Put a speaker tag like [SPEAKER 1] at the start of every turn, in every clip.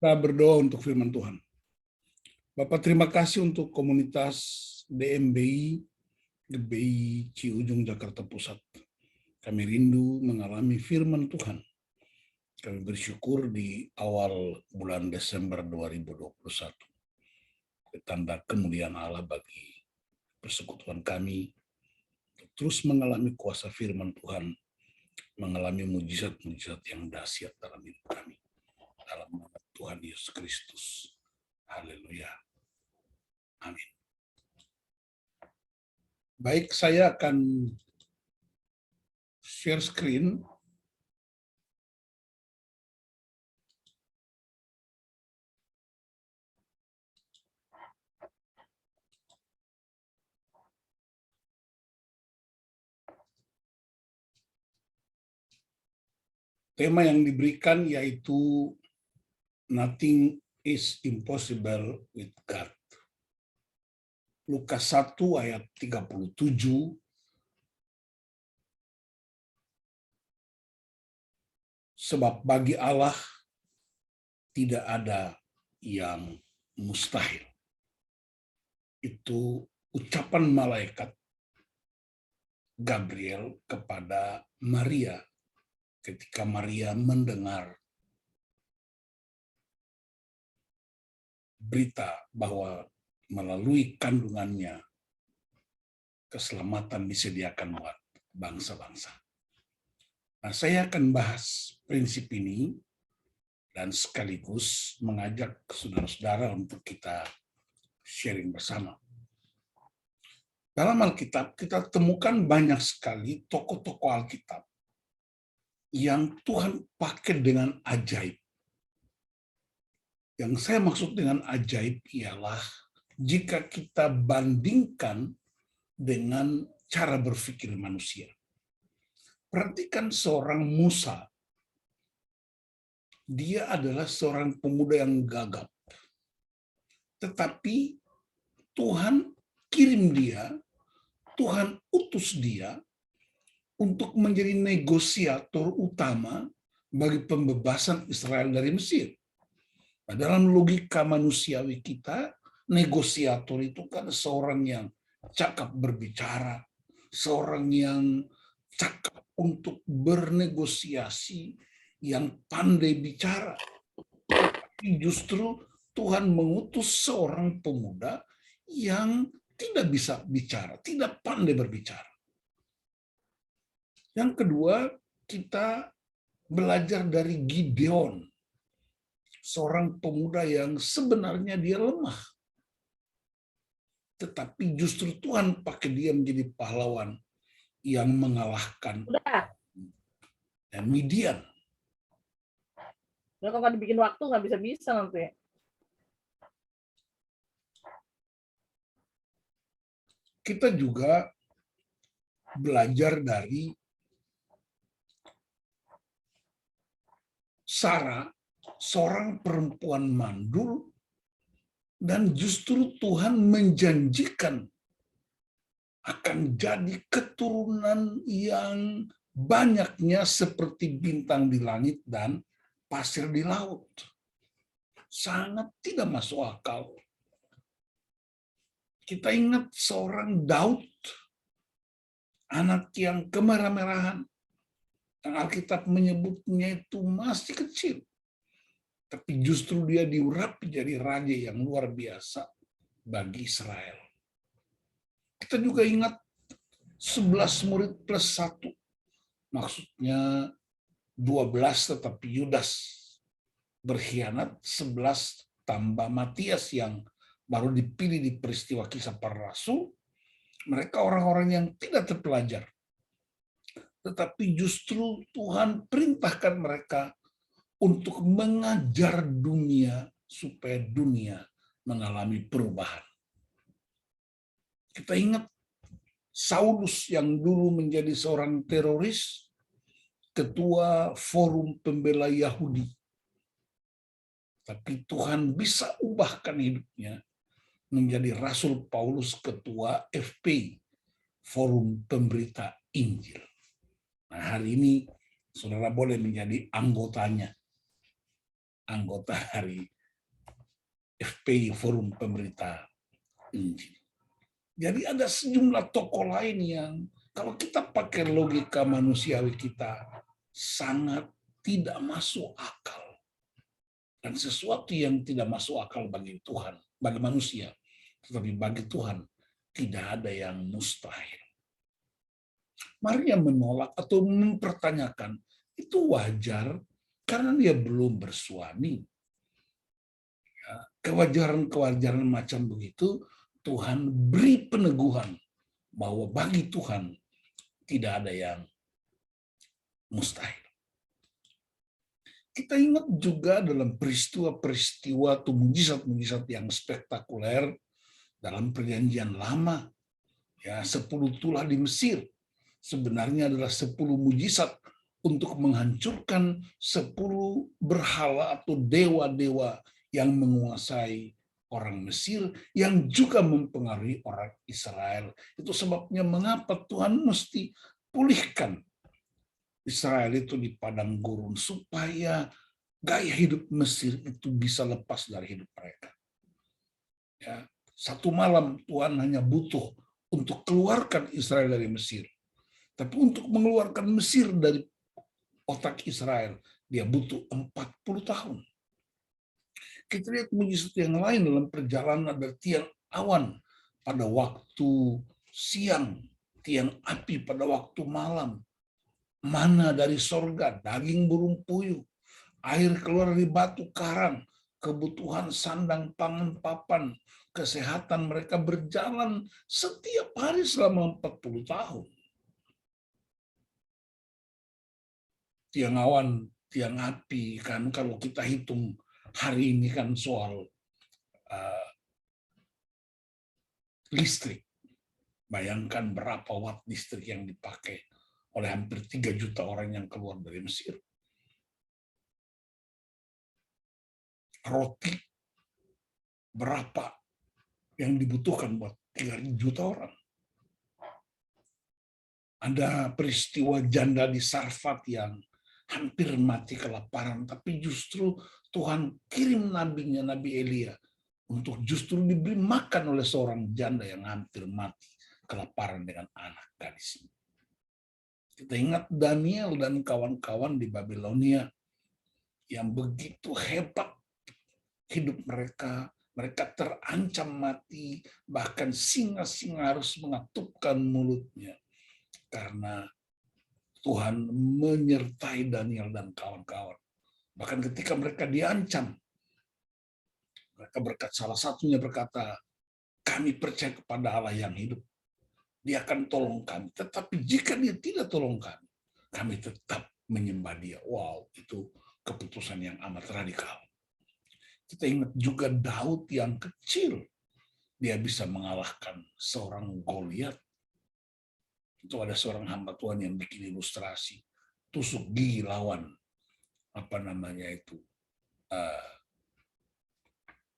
[SPEAKER 1] Kita berdoa untuk firman Tuhan. Bapak, terima kasih untuk komunitas DMBI, GBI Ciujung, Jakarta Pusat. Kami rindu mengalami firman Tuhan. Kami bersyukur di awal bulan Desember 2021. Tanda kemuliaan Allah bagi persekutuan kami. Terus mengalami kuasa firman Tuhan, mengalami mujizat-mujizat yang dahsyat dalam hidup kami. Dalam nama Tuhan Yesus Kristus. Haleluya. Amin. Baik, saya akan share screen. Tema yang diberikan yaitu Nothing is impossible with God. Lukas 1 ayat 37. Sebab bagi Allah tidak ada yang mustahil. Itu ucapan malaikat Gabriel kepada Maria ketika Maria mendengar berita bahwa melalui kandungannya keselamatan disediakan buat bangsa-bangsa. Nah, saya akan bahas prinsip ini dan sekaligus mengajak saudara-saudara untuk kita sharing bersama. Dalam Alkitab kita temukan banyak sekali tokoh-tokoh Alkitab yang Tuhan pakai dengan ajaib. Yang saya maksud dengan ajaib ialah jika kita bandingkan dengan cara berpikir manusia. Perhatikan seorang Musa. Dia adalah seorang pemuda yang gagap. Tetapi Tuhan kirim dia, Tuhan utus dia untuk menjadi negosiator utama bagi pembebasan Israel dari Mesir. Nah, dalam logika manusiawi kita, negosiator itu kan seorang yang cakap berbicara, seorang yang cakap untuk bernegosiasi, yang pandai bicara. Tapi justru Tuhan mengutus seorang pemuda yang tidak bisa bicara, tidak pandai berbicara. Yang kedua, kita belajar dari Gideon, seorang pemuda yang sebenarnya dia lemah. Tetapi justru Tuhan pakai dia menjadi pahlawan yang mengalahkan Midian.
[SPEAKER 2] Kalau nggak dibikin waktu nggak bisa-bisa nanti.
[SPEAKER 1] Kita juga belajar dari Sarah, seorang perempuan mandul, dan justru Tuhan menjanjikan akan jadi keturunan yang banyaknya seperti bintang di langit dan pasir di laut. Sangat tidak masuk akal. Kita ingat seorang Daud, anak yang kemerah-merahan. Yang Alkitab menyebutnya itu masih kecil. Tapi justru dia diurapi jadi raja yang luar biasa bagi Israel. Kita juga ingat 11 murid plus 1. Maksudnya 12 tetapi Yudas berkhianat, 11 tambah Matias yang baru dipilih di peristiwa Kisah Para Rasul. Mereka orang-orang yang tidak terpelajar. Tetapi justru Tuhan perintahkan mereka untuk mengajar dunia supaya dunia mengalami perubahan. Kita ingat Saulus yang dulu menjadi seorang teroris, ketua forum pembela Yahudi. Tapi Tuhan bisa ubahkan hidupnya menjadi Rasul Paulus, ketua FP, forum pemberita Injil. Nah, hari ini saudara boleh menjadi anggotanya. anggota dari FPI, Forum Pemberita Injil. Jadi ada sejumlah tokoh lain yang kalau kita pakai logika manusiawi kita sangat tidak masuk akal. Dan sesuatu yang tidak masuk akal bagi Tuhan, bagi manusia, tetapi bagi Tuhan tidak ada yang mustahil. Maria menolak atau mempertanyakan, itu wajar karena dia belum bersuami. Kewajaran-kewajaran macam begitu, Tuhan beri peneguhan bahwa bagi Tuhan tidak ada yang mustahil. Kita ingat juga dalam peristiwa-peristiwa atau mujizat-mujizat yang spektakuler dalam Perjanjian Lama. Ya, 10 tulah di Mesir sebenarnya adalah 10 mujizat untuk menghancurkan 10 berhala atau dewa-dewa yang menguasai orang Mesir yang juga mempengaruhi orang Israel. Itu sebabnya mengapa Tuhan mesti pulihkan Israel itu di padang gurun supaya gaya hidup Mesir itu bisa lepas dari hidup mereka. Ya, satu malam Tuhan hanya butuh untuk keluarkan Israel dari Mesir. Tapi untuk mengeluarkan Mesir dari otak Israel, dia butuh 40 tahun. Kita lihat mujizat yang lain dalam perjalanan, ada tiang awan pada waktu siang, tiang api pada waktu malam, mana dari sorga, daging burung puyuh, air keluar dari batu karang, kebutuhan sandang pangan papan, kesehatan mereka berjalan setiap hari selama 40 tahun. Tiang awan, tiang api, kan kalau kita hitung hari ini kan soal listrik. Bayangkan berapa watt listrik yang dipakai oleh hampir 3 juta orang yang keluar dari Mesir. Roti berapa yang dibutuhkan buat 3 juta orang. Ada peristiwa janda di Sarfat yang hampir mati kelaparan, tapi justru Tuhan kirim nabinya, Nabi Elia, untuk justru diberi makan oleh seorang janda yang hampir mati kelaparan dengan anak gadisnya. Kita ingat Daniel dan kawan-kawan di Babilonia yang begitu hebat hidup mereka. Mereka terancam mati, bahkan singa-singa harus mengatupkan mulutnya. Karena Tuhan menyertai Daniel dan kawan-kawan. Bahkan ketika mereka diancam, mereka salah satunya berkata, kami percaya kepada Allah yang hidup. Dia akan tolong kami. Tetapi jika dia tidak tolong kami, kami tetap menyembah dia. Wow, itu keputusan yang amat radikal. Kita ingat juga Daud yang kecil. Dia bisa mengalahkan seorang Goliat. Itu ada seorang hamba Tuhan yang bikin ilustrasi. Tusuk gigi lawan. Apa namanya itu?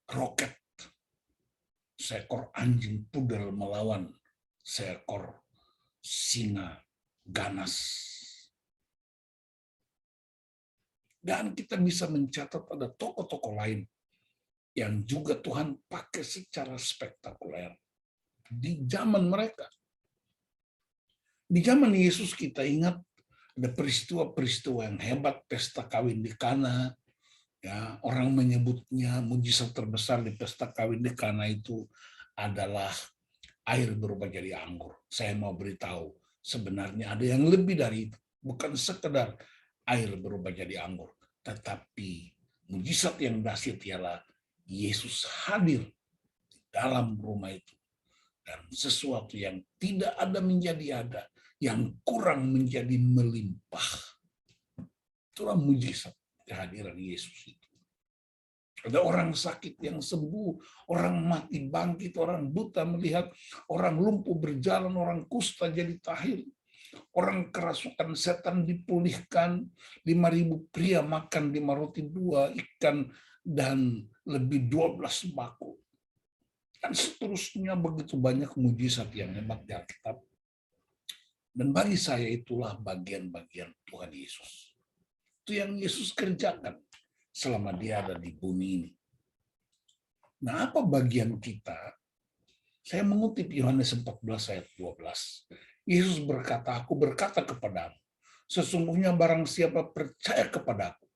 [SPEAKER 1] Roket. Seekor anjing pudel melawan seekor singa ganas. Dan kita bisa mencatat ada tokoh-tokoh lain yang juga Tuhan pakai secara spektakuler di zaman mereka. Di zaman Yesus kita ingat ada peristiwa-peristiwa yang hebat, pesta kawin di Kana. Ya, orang menyebutnya mujizat terbesar di pesta kawin di Kana itu adalah air berubah jadi anggur. Saya mau beritahu, sebenarnya ada yang lebih dari itu. Bukan sekedar air berubah jadi anggur, tetapi mujizat yang dahsyat ialah Yesus hadir di dalam rumah itu. Dan sesuatu yang tidak ada menjadi ada, yang kurang menjadi melimpah. Itulah mujizat kehadiran Yesus itu. Ada orang sakit yang sembuh, orang mati bangkit, orang buta melihat, orang lumpuh berjalan, orang kusta jadi tahir, orang kerasukan setan dipulihkan, 5.000 pria makan 5 roti 2 ikan dan lebih 12 sembako. Dan seterusnya begitu banyak mujizat yang hebat di Alkitab. Dan bagi saya itulah bagian-bagian Tuhan Yesus. Itu yang Yesus kerjakan. selama dia ada di bumi ini. Nah, apa bagian kita? Saya mengutip Yohanes 14 ayat 12. Yesus berkata, aku berkata kepadamu, sesungguhnya barang siapa percaya kepadaku,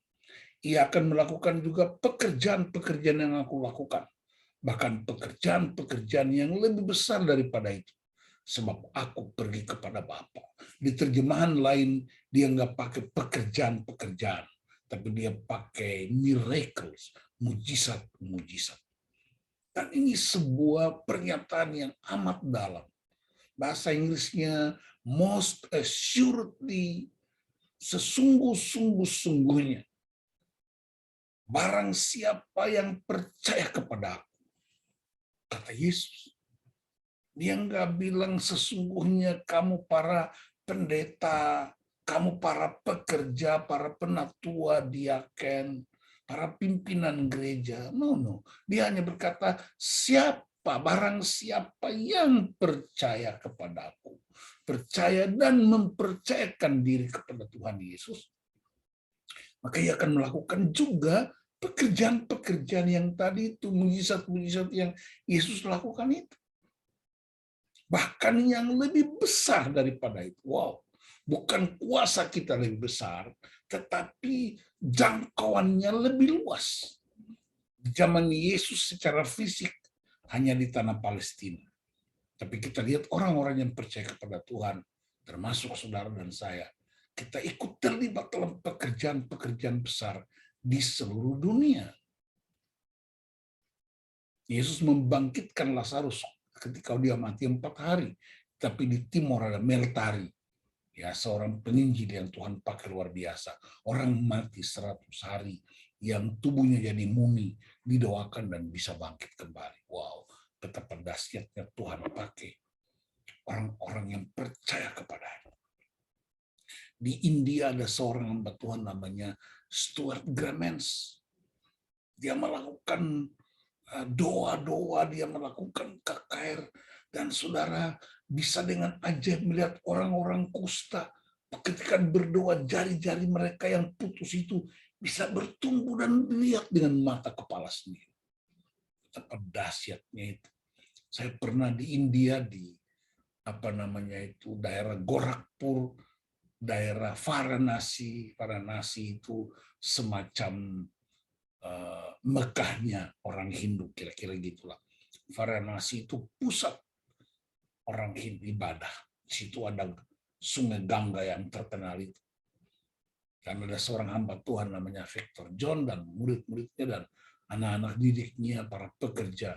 [SPEAKER 1] ia akan melakukan juga pekerjaan-pekerjaan yang aku lakukan. Bahkan pekerjaan-pekerjaan yang lebih besar daripada itu. Sebab aku pergi kepada Bapa. Di terjemahan lain, dia nggak pakai pekerjaan-pekerjaan. Tapi dia pakai miracles, mujizat-mujizat. Dan ini sebuah pernyataan yang amat dalam. Bahasa Inggrisnya, most assuredly, sesungguh-sungguhnya. Barang siapa yang percaya kepada aku, kata Yesus. Dia nggak bilang sesungguhnya kamu para pendeta, kamu para pekerja, para penatua, diaken, para pimpinan gereja. No. Dia hanya berkata, barang siapa yang percaya kepada aku, percaya dan mempercayakan diri kepada Tuhan Yesus, maka ia akan melakukan juga pekerjaan-pekerjaan yang tadi itu, mujizat-mujizat yang Yesus lakukan itu. Bahkan yang lebih besar daripada itu. Wow, bukan kuasa kita lebih besar, tetapi jangkauannya lebih luas. Di zaman Yesus secara fisik hanya di tanah Palestina. Tapi kita lihat orang-orang yang percaya kepada Tuhan, termasuk saudara dan saya, kita ikut terlibat dalam pekerjaan-pekerjaan besar di seluruh dunia. Yesus membangkitkan Lazarus ketika dia mati 4 hari. Tapi di timur ada Meltari, ya, seorang penginjil yang Tuhan pakai luar biasa. Orang mati 100 hari, yang tubuhnya jadi mumi, didoakan dan bisa bangkit kembali. Wow, betapa dahsyatnya Tuhan pakai orang-orang yang percaya kepadanya. Di India ada seorang hamba Tuhan namanya Stuart Gramens. Dia melakukan doa-doa, dia melakukan KKR, dan saudara bisa dengan ajaib melihat orang-orang kusta ketika berdoa, jari-jari mereka yang putus itu bisa bertumbuh dan dilihat dengan mata kepala sendiri. Betapa dahsyatnya itu. Saya pernah di India, di daerah Gorakhpur, daerah Varanasi. Varanasi itu semacam Mekahnya orang Hindu, kira-kira gitulah. Varanasi itu pusat orang Hindu ibadah. Di situ ada sungai Gangga yang terkenal itu. Dan ada seorang hamba Tuhan namanya Victor John dan murid-muridnya dan anak-anak didiknya, para pekerja,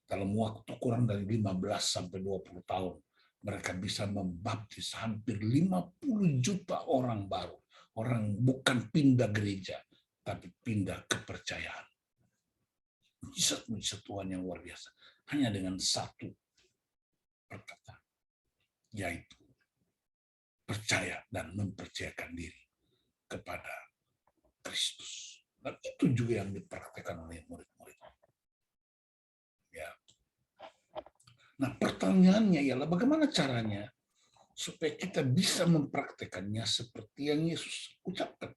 [SPEAKER 1] dalam waktu kurang dari 15 sampai 20 tahun, mereka bisa membaptis hampir 50 juta orang baru. Orang bukan pindah gereja, tapi pindah kepercayaan. Mujizat-mujizat Tuhan yang luar biasa. Hanya dengan satu perkataan, yaitu percaya dan mempercayakan diri kepada Kristus. Dan itu juga yang dipraktikkan oleh murid-murid. Ya. Nah, pertanyaannya ialah bagaimana caranya supaya kita bisa mempraktekannya seperti yang Yesus ucapkan.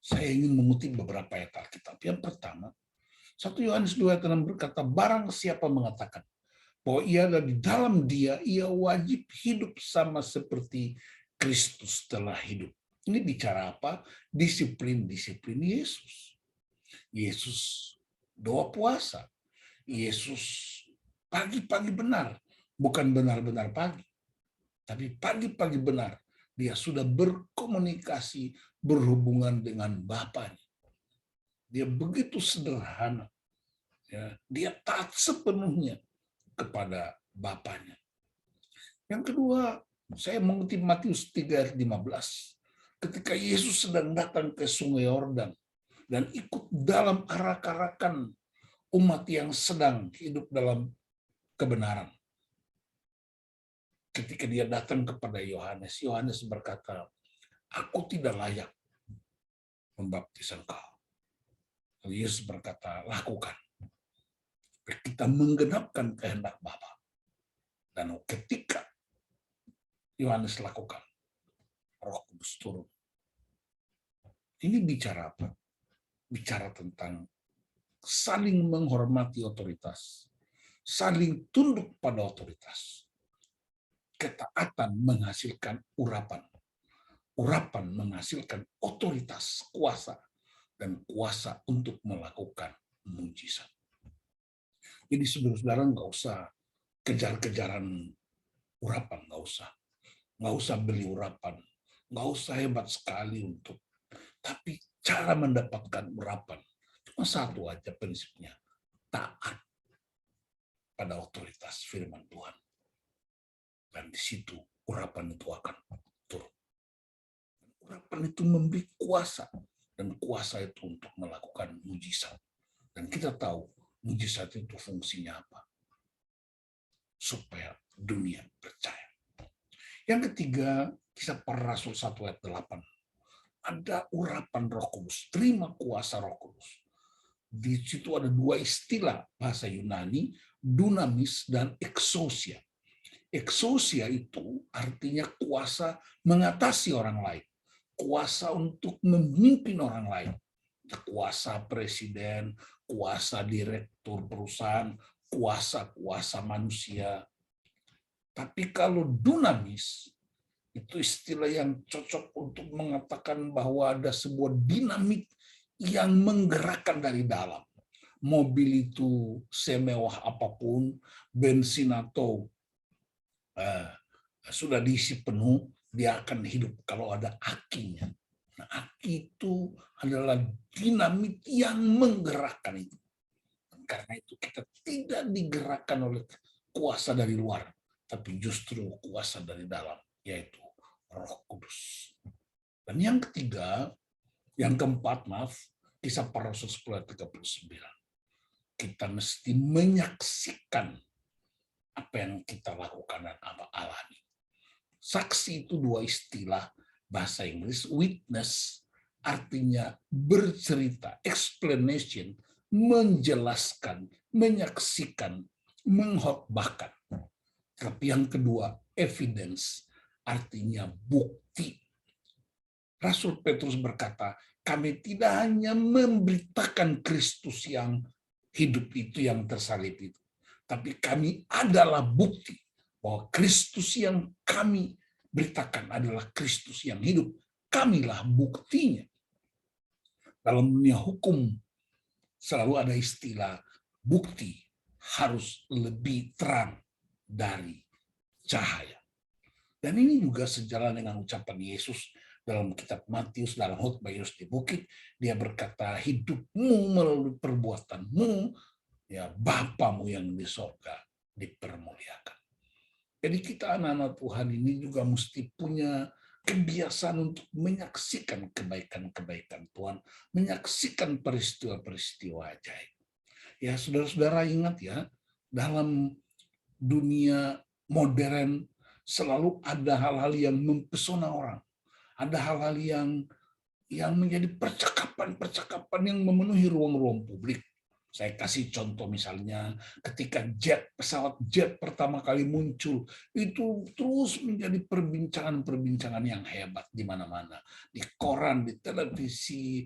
[SPEAKER 1] Saya ingin mengutip beberapa ayat Alkitab. Yang pertama, 1 Yohanes 2 ayat 6 berkata, barang siapa mengatakan bahwa ia ada di dalam dia, ia wajib hidup sama seperti Kristus telah hidup. Ini bicara apa? Disiplin-disiplin Yesus. Yesus doa puasa. Yesus pagi-pagi benar. Bukan benar-benar pagi. Tapi pagi-pagi benar. Dia sudah berkomunikasi, berhubungan dengan Bapanya. Dia begitu sederhana. Ya, dia taat sepenuhnya kepada Bapanya. Yang kedua, saya mengutip Matius 3 ayat 15. Ketika Yesus sedang datang ke Sungai Yordan dan ikut dalam arak-arakan umat yang sedang hidup dalam kebenaran. Ketika dia datang kepada Yohanes, Yohanes berkata, aku tidak layak membaptis engkau. Lalu Yesus berkata, lakukan. Kita menggenapkan kehendak Bapa. Dan ketika Yohanes lakukan, Roh Kudus turun. Ini bicara apa? bicara tentang saling menghormati otoritas, saling tunduk pada otoritas. Ketaatan menghasilkan urapan. Urapan menghasilkan otoritas, kuasa, dan kuasa untuk melakukan mujizat. Jadi saudara-saudara nggak usah kejar-kejaran urapan, nggak usah beli urapan, nggak usah hebat sekali untuk, tapi cara mendapatkan urapan cuma satu aja prinsipnya, taat pada otoritas firman Tuhan. Dan di situ urapan itu akan turun. Urapan itu memberi kuasa, dan kuasa itu untuk melakukan mujizat. Dan kita tahu mujizat itu fungsinya apa? Supaya dunia percaya. Yang ketiga, Kisah Para Rasul 1 ayat 8. Ada urapan Roh Kudus, terima kuasa Roh Kudus. Di situ ada dua istilah bahasa Yunani, dunamis dan exousia. Exousia itu artinya kuasa mengatasi orang lain, kuasa untuk memimpin orang lain, kuasa presiden, kuasa direktur perusahaan, kuasa manusia. Tapi kalau dunamis, itu istilah yang cocok untuk mengatakan bahwa ada sebuah dinamik yang menggerakkan dari dalam. Mobil itu semewah apapun, bensin atau sudah diisi penuh, dia akan hidup kalau ada akinya. Nah, aki itu adalah dinamik yang menggerakkan itu. Karena itu kita tidak digerakkan oleh kuasa dari luar, tapi justru kuasa dari dalam, yaitu Roh Kudus. Dan yang keempat, Kisah Para Rasul 10 ayat 39. Kita mesti menyaksikan apa yang kita lakukan dan apa alami. Saksi itu dua istilah bahasa Inggris, witness artinya bercerita, explanation, menjelaskan, menyaksikan, mengkhotbahkan. Tapi yang kedua, evidence, artinya bukti. Rasul Petrus berkata, kami tidak hanya memberitakan Kristus yang hidup itu, yang tersalib itu, tapi kami adalah bukti bahwa Kristus yang kami beritakan adalah Kristus yang hidup. Kamilah buktinya. Dalam dunia hukum selalu ada istilah bukti harus lebih terang dari cahaya. Dan ini juga sejalan dengan ucapan Yesus dalam kitab Matius, dalam khotbah Yesus di bukit. Dia berkata, hidupmu melalui perbuatanmu, ya Bapamu yang di sorga dipermuliakan. Jadi kita anak-anak Tuhan ini juga mesti punya kebiasaan untuk menyaksikan kebaikan-kebaikan Tuhan, menyaksikan peristiwa-peristiwa ajaib. Ya saudara-saudara ingat ya, dalam dunia modern selalu ada hal-hal yang mempesona orang. Ada hal-hal yang menjadi percakapan-percakapan yang memenuhi ruang-ruang publik. Saya kasih contoh misalnya ketika pesawat jet pertama kali muncul, itu terus menjadi perbincangan-perbincangan yang hebat di mana-mana. Di koran, di televisi,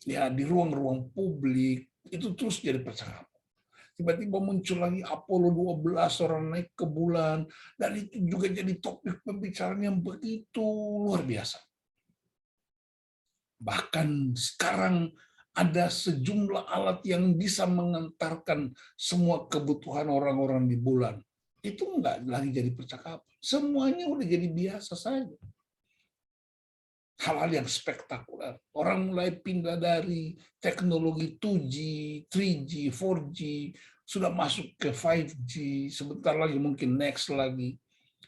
[SPEAKER 1] ya di ruang-ruang publik, itu terus jadi percakapan. Tiba-tiba muncul lagi Apollo 12, orang naik ke bulan, dan itu juga jadi topik pembicaraan yang begitu luar biasa. Bahkan sekarang ada sejumlah alat yang bisa mengantarkan semua kebutuhan orang-orang di bulan. Itu enggak lagi jadi percakapan. Semuanya udah jadi biasa saja. Hal-hal yang spektakuler. Orang mulai pindah dari teknologi 2G, 3G, 4G, sudah masuk ke 5G, sebentar lagi mungkin next lagi.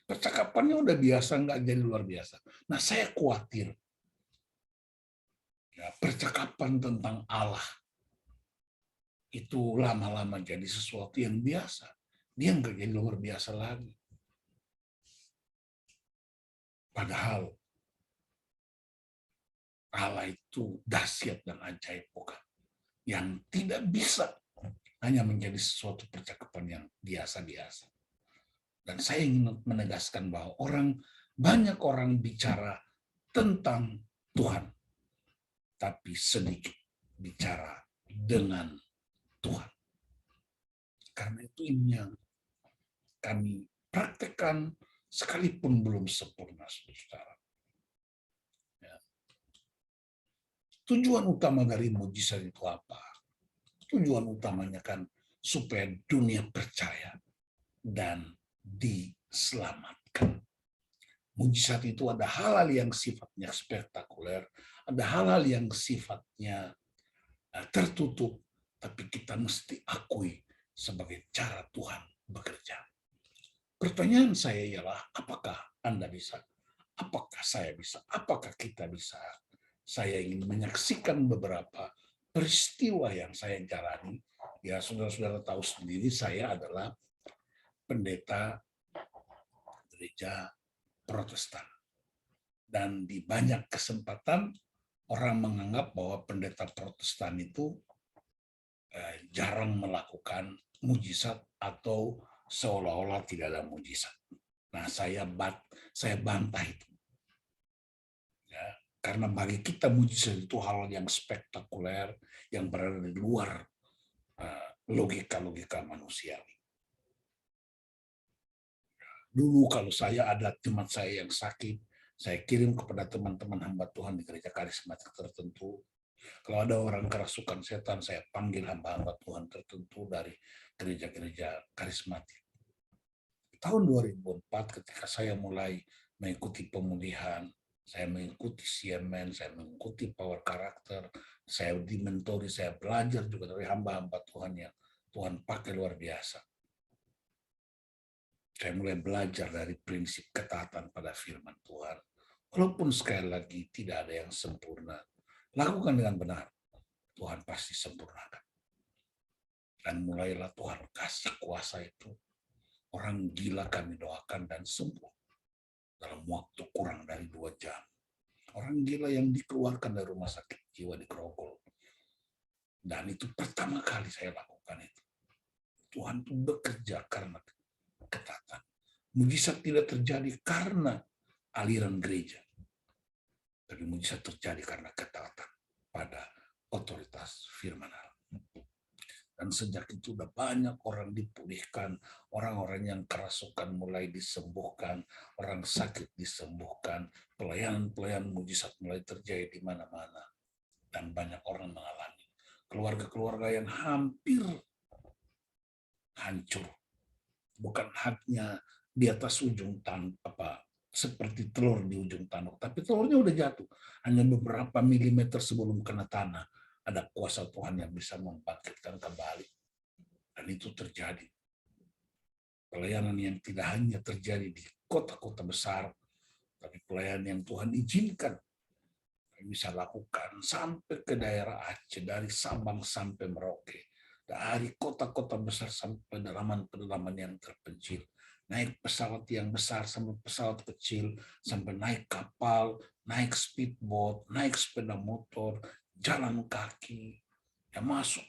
[SPEAKER 1] Percakapannya udah biasa, enggak jadi luar biasa. Nah, saya khawatir ya, percakapan tentang Allah itu lama-lama jadi sesuatu yang biasa. Dia enggak jadi luar biasa lagi. Padahal Allah itu dahsyat dan ajaib, bukan? Yang tidak bisa hanya menjadi sesuatu percakapan yang biasa-biasa. Dan saya ingin menegaskan bahwa banyak orang bicara tentang Tuhan, tapi sedikit bicara dengan Tuhan. Karena itu ini yang kami praktekkan sekalipun belum sempurna, saudara. Ya. Tujuan utama dari mujizat itu apa? Tujuan utamanya kan supaya dunia percaya dan diselamatkan. Mujizat itu ada hal-hal yang sifatnya spektakuler, ada hal-hal yang sifatnya tertutup, tapi kita mesti akui sebagai cara Tuhan bekerja. Pertanyaan saya ialah, apakah Anda bisa? Apakah saya bisa? Apakah kita bisa? Saya ingin menyaksikan beberapa peristiwa yang saya jalani. Ya, saudara-saudara tahu sendiri, saya adalah pendeta gereja Protestan. Dan di banyak kesempatan orang menganggap bahwa pendeta Protestan itu jarang melakukan mujizat atau seolah-olah tidak ada mujizat. Nah, saya bantah itu. Ya, karena bagi kita mujizat itu hal yang spektakuler, yang berada di luar logika-logika manusiawi. Dulu kalau saya ada teman saya yang sakit, saya kirim kepada teman-teman hamba Tuhan di gereja karismatik tertentu. Kalau ada orang kerasukan setan, saya panggil hamba-hamba Tuhan tertentu dari gereja-gereja karismatik. Tahun 2004 ketika saya mulai mengikuti pemulihan, saya mengikuti CMN, saya mengikuti power karakter, saya dimentori, saya belajar juga dari hamba-hamba Tuhan yang Tuhan pakai luar biasa. Saya mulai belajar dari prinsip ketaatan pada firman Tuhan. Walaupun sekali lagi tidak ada yang sempurna, lakukan dengan benar, Tuhan pasti sempurnakan. Dan mulailah Tuhan kasih kuasa itu. Orang gila kami doakan dan sembuh dalam waktu kurang dari 2 jam. Orang gila yang dikeluarkan dari rumah sakit jiwa di Grogol. Dan itu pertama kali saya lakukan itu. Tuhan itu bekerja karena ketaatan. Mujizat tidak terjadi karena aliran gereja. Tapi mujizat terjadi karena ketaatan pada otoritas firman Allah. Dan sejak itu sudah banyak orang dipulihkan, orang-orang yang kerasukan mulai disembuhkan, orang sakit disembuhkan, pelayanan-pelayanan mujizat mulai terjadi di mana-mana. Dan banyak orang mengalami. Keluarga-keluarga yang hampir hancur. Bukan hanya di atas ujung tanduk, seperti telur di ujung tanduk, tapi telurnya udah jatuh. Hanya beberapa milimeter sebelum kena tanah, ada kuasa Tuhan yang bisa membangkitkan kembali. Dan itu terjadi. Pelayanan yang tidak hanya terjadi di kota-kota besar, tapi pelayanan yang Tuhan izinkan bisa lakukan sampai ke daerah Aceh, dari Sabang sampai Merauke, dari kota-kota besar sampai pedalaman-pedalaman yang terpencil. Naik pesawat yang besar sampai pesawat kecil, sampai naik kapal, naik speedboat, naik sepeda motor, jalan kaki, ya masuk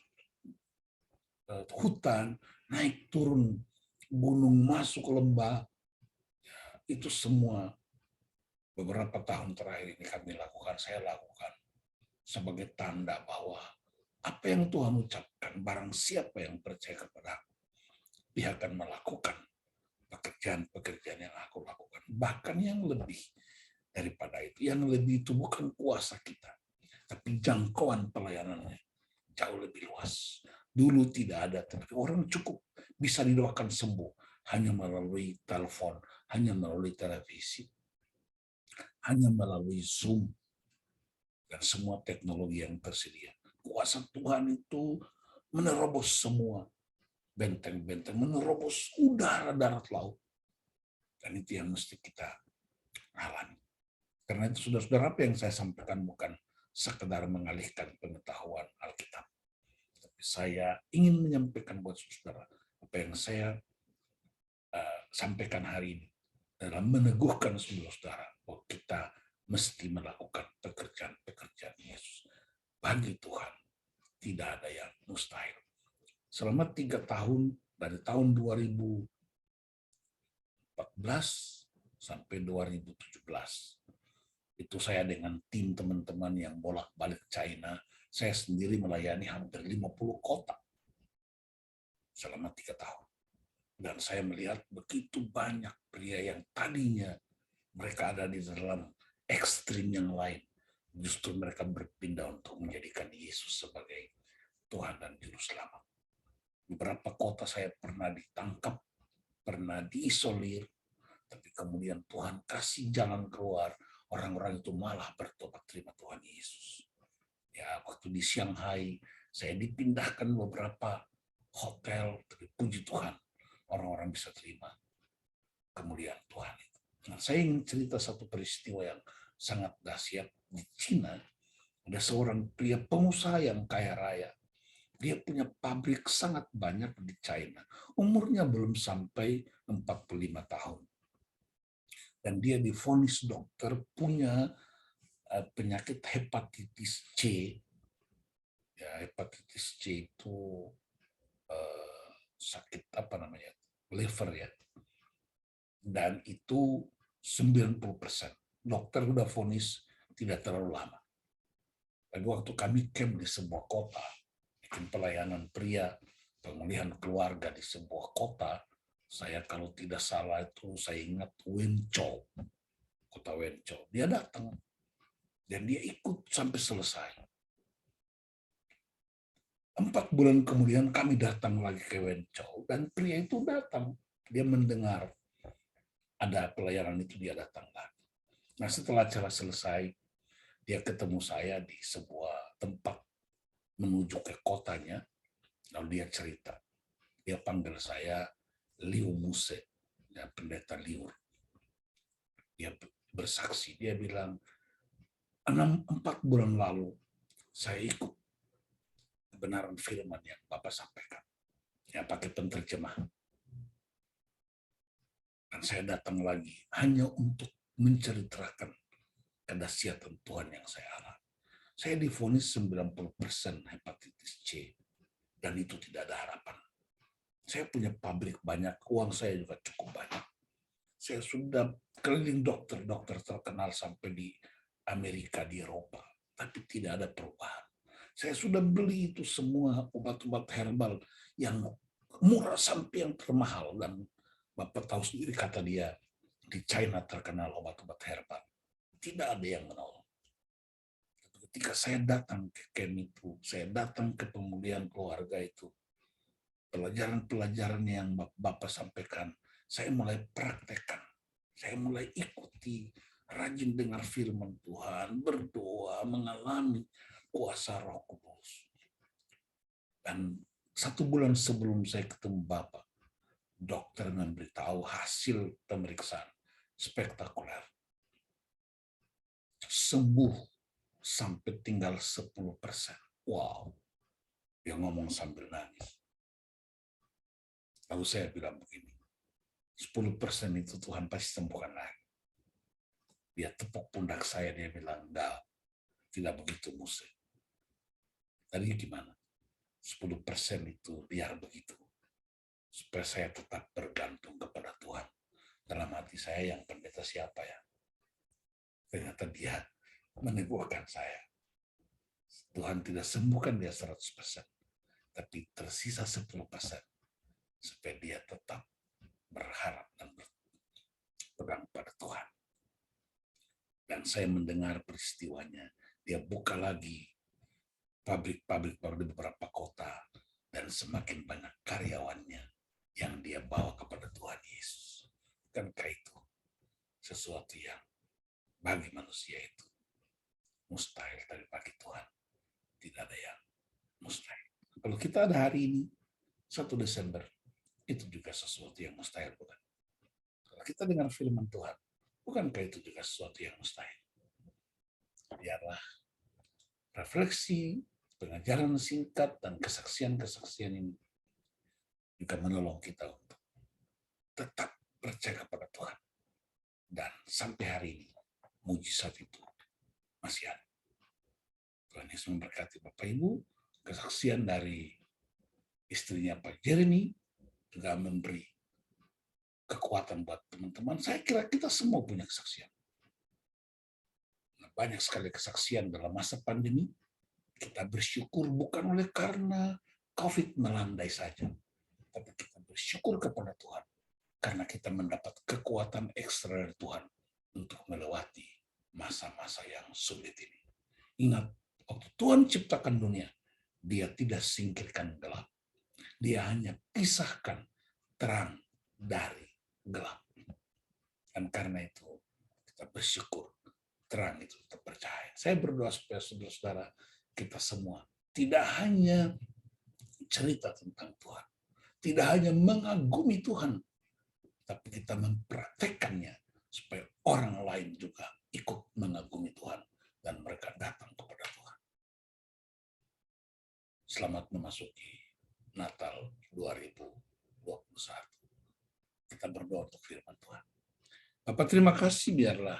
[SPEAKER 1] hutan, naik turun gunung, masuk lembah. Itu semua beberapa tahun terakhir ini kami lakukan, saya lakukan sebagai tanda bahwa apa yang Tuhan ucapkan, barang siapa yang percaya kepada aku, dia akan melakukan pekerjaan-pekerjaan yang aku lakukan. Bahkan yang lebih daripada itu. Yang lebih itu bukan kuasa kita, tapi jangkauan pelayanannya jauh lebih luas. Dulu tidak ada, tapi orang cukup bisa didoakan sembuh hanya melalui telepon, hanya melalui televisi, hanya melalui Zoom, dan semua teknologi yang tersedia. Kuasa Tuhan itu menerobos semua benteng-benteng, menerobos udara, darat, laut. Dan itu yang mesti kita alami. Karena itu saudara-saudara, apa yang saya sampaikan bukan sekedar mengalihkan pengetahuan Alkitab. Tapi saya ingin menyampaikan buat saudara apa yang saya sampaikan hari ini dalam meneguhkan saudara-saudara bahwa kita mesti melakukan pekerjaan-pekerjaan Yesus. Bagi Tuhan tidak ada yang mustahil. Selama 3 tahun, dari tahun 2014 sampai 2017, itu saya dengan tim teman-teman yang bolak-balik China, Saya sendiri melayani hampir 50 kota selama 3 tahun. Dan saya melihat begitu banyak pria yang tadinya mereka ada di dalam ekstrim yang lain. Justru mereka berpindah untuk menjadikan Yesus sebagai Tuhan dan Juru Selamat. Beberapa kota saya pernah ditangkap, pernah diisolir, tapi kemudian Tuhan kasih jalan keluar. Orang-orang itu malah bertobat terima Tuhan Yesus. Ya, waktu di Shanghai, saya dipindahkan beberapa hotel, tapi puji Tuhan, orang-orang bisa terima kemuliaan Tuhan itu. Nah, saya ingin cerita satu peristiwa yang sangat dahsyat di Cina. Ada seorang pria pengusaha yang kaya raya. Dia punya pabrik sangat banyak di China. Umurnya belum sampai 45 tahun. Dan dia divonis dokter punya penyakit hepatitis C. Ya, hepatitis C itu sakit apa namanya? Liver ya. Dan itu 90%. Dokter udah vonis tidak terlalu lama. Lagi waktu kami camp di sebuah kota, bikin pelayanan pria, pemulihan keluarga di sebuah kota, saya kalau tidak salah itu saya ingat Wenzhou, kota Wenzhou. Dia datang dan dia ikut sampai selesai. 4 bulan kemudian kami datang lagi ke Wenzhou dan pria itu datang. Dia mendengar ada pelayanan itu, dia datang lagi. Nah, setelah acara selesai, dia ketemu saya di sebuah tempat menuju ke kotanya, lalu dia cerita. Dia panggil saya Liu Muse, ya, pendeta Liu. Dia bersaksi, dia bilang, 4 bulan lalu saya ikut kebenaran firman yang Bapak sampaikan. Ya, pakai penterjemah. Dan saya datang lagi hanya untuk menceritakan kedahsyatan Tuhan yang saya alami. Saya divonis 90% hepatitis C. Dan itu tidak ada harapan. Saya punya pabrik banyak, uang saya juga cukup banyak. Saya sudah keliling dokter-dokter terkenal sampai di Amerika, di Eropa. Tapi tidak ada perubahan. Saya sudah beli itu semua obat-obat herbal yang murah sampai yang termahal. Dan Bapak tahu sendiri kata dia, di China terkenal obat-obat herbal. Tidak ada yang menolong. Ketika saya datang ke camp itu, saya datang ke pemulihan keluarga itu, pelajaran-pelajaran yang Bapak sampaikan, saya mulai praktekkan. Saya mulai ikuti, rajin dengar firman Tuhan, berdoa, mengalami kuasa Roh Kudus. Dan 1 bulan sebelum saya ketemu Bapak, dokter memberitahu hasil pemeriksaan spektakuler. Sembuh sampai tinggal 10%. Wow. Dia ngomong sambil nangis. Lalu saya bilang begini, 10% itu Tuhan pasti sembuhkan lagi. Dia tepuk pundak saya, dia bilang, enggak, tidak begitu Muse. Tadi gimana? 10% itu biar begitu. Supaya saya tetap bergantung kepada Tuhan. Dalam hati saya, yang pendeta siapa ya? Ternyata dia meneguhkan saya. Tuhan tidak sembuhkan dia 100%. Tapi tersisa 10%. Supaya dia tetap berharap dan berpegang pada Tuhan. Dan saya mendengar peristiwanya. Dia buka lagi pabrik-pabrik baru di beberapa kota. Dan semakin banyak karyawannya yang dia bawa kepada Tuhan Yesus. Bukankah itu sesuatu yang bagi manusia itu mustahil, tapi bagi Tuhan tidak ada yang mustahil. Kalau kita ada hari ini, 1 Desember, itu juga sesuatu yang mustahil, bukan? Kalau kita dengar firman Tuhan, bukankah itu juga sesuatu yang mustahil? Biarlah refleksi, pengajaran singkat, dan kesaksian-kesaksian ini juga menolong kita untuk tetap percaya kepada Tuhan. Dan sampai hari ini, mujizat itu masih ada. Tuhan Yesus memberkati Bapak Ibu. Kesaksian dari istrinya Pak Jeremy juga memberi kekuatan buat teman-teman. Saya kira kita semua punya kesaksian. Banyak sekali kesaksian dalam masa pandemi, Kita bersyukur bukan oleh karena COVID melandai saja, tapi kita bersyukur kepada Tuhan karena kita mendapat kekuatan ekstra dari Tuhan untuk melewati masa-masa yang sulit ini. Ingat, waktu Tuhan ciptakan dunia, Dia tidak singkirkan gelap. Dia hanya pisahkan terang dari gelap. Dan karena itu kita bersyukur terang itu tetap percaya. Saya berdoa supaya saudara-saudara kita semua tidak hanya cerita tentang Tuhan, tidak hanya mengagumi Tuhan, tapi kita mempraktekkannya supaya orang lain juga ikut mengagumi Tuhan dan mereka datang kepada Tuhan. Selamat memasuki Natal 2021. Kita berdoa untuk firman Tuhan. Bapak, terima kasih, biarlah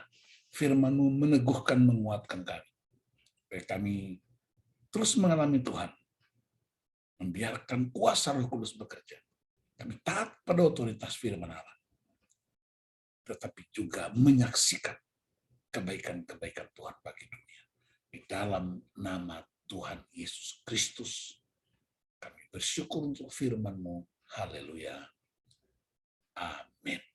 [SPEAKER 1] firman-Mu meneguhkan, menguatkan kami. Supaya kami terus mengalami Tuhan. Membiarkan kuasa Roh Kudus bekerja. Kami taat pada otoritas firman Allah. Tetapi juga menyaksikan kebaikan-kebaikan Tuhan bagi dunia. Di dalam nama Tuhan Yesus Kristus, kami bersyukur untuk firman-Mu. Haleluya. Amin.